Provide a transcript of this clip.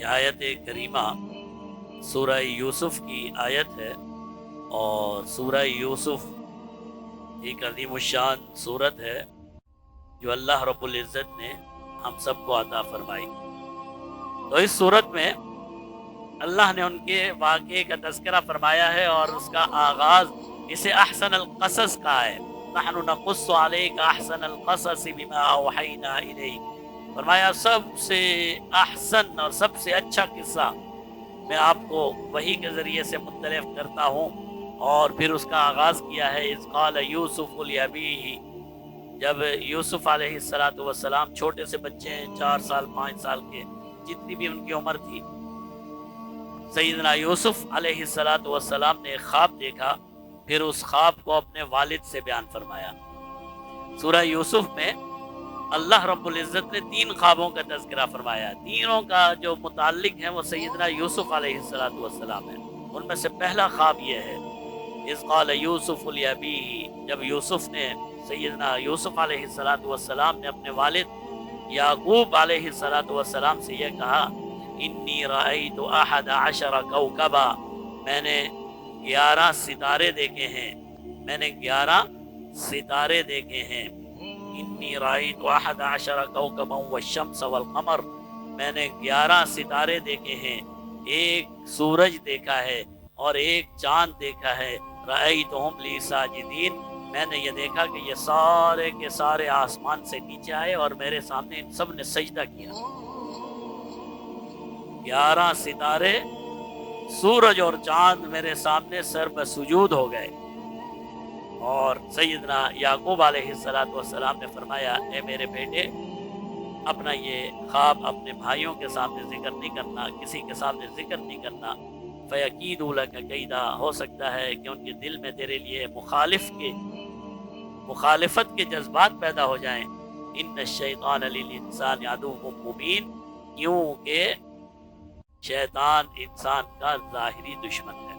یہ آیت کریمہ سورہ یوسف کی آیت ہے، اور سورہ یوسف ایک عظیم الشان صورت ہے جو اللہ رب العزت نے ہم سب کو عطا فرمائی۔ تو اس صورت میں اللہ نے ان کے واقعے کا تذکرہ فرمایا ہے، اور اس کا آغاز اسے احسن القصص کہا ہے۔ نحن نقص علیک احسن القصص بما اوحینا الیک، فرمایا سب سے احسن اور سب سے اچھا قصہ میں آپ کو وحی کے ذریعے سے مطلع کرتا ہوں۔ اور پھر اس کا آغاز کیا ہے اذ قال یوسف لابیہ، جب یوسف علیہ السلام چھوٹے سے بچے ہیں، 4 سال 5 سال کے، جتنی بھی ان کی عمر تھی، سیدنا یوسف علیہ السلام نے ایک خواب دیکھا، پھر اس خواب کو اپنے والد سے بیان فرمایا۔ سورہ یوسف میں اللہ رب العزت نے 3 خوابوں کا تذکرہ فرمایا، تینوں کا جو متعلق ہے وہ سیدنا یوسف علیہ السلام ہے۔ ان میں سے پہلا خواب یہ ہے اذ قال یوسف لابیہ، جب یوسف نے سیدنا یوسف علیہ السلام نے اپنے والد یعقوب علیہ السلام سے یہ کہا انی رأیت 11 کوکبا، میں نے 11 ستارے دیکھے ہیں، میں نے 11 ستارے دیکھے ہیں۔ انی رأیت 11 کوکبا والشمس والقمر، میں نے 11 ستارے دیکھے ہیں، ایک سورج دیکھا ہے اور ایک چاند دیکھا ہے۔ رأیتہم لی ساجدین، میں نے یہ دیکھا کہ یہ سارے کے سارے آسمان سے نیچے آئے اور میرے سامنے ان سب نے سجدہ کیا۔ 11 ستارے، سورج اور چاند میرے سامنے سر بسجود ہو گئے۔ اور سیدنا یعقوب علیہ السلام نے فرمایا اے میرے بیٹے، اپنا یہ خواب اپنے بھائیوں کے سامنے ذکر نہیں کرنا، کسی کے سامنے ذکر نہیں کرنا۔ فَيَكِيدُوا لَكَ كَيْدًا، ہو سکتا ہے کہ ان کے دل میں تیرے لیے مخالفت کے جذبات پیدا ہو جائیں۔ ان الشیطان للانسان عدو مبین، کیوں کہ شیطان انسان کا ظاہری دشمن ہے۔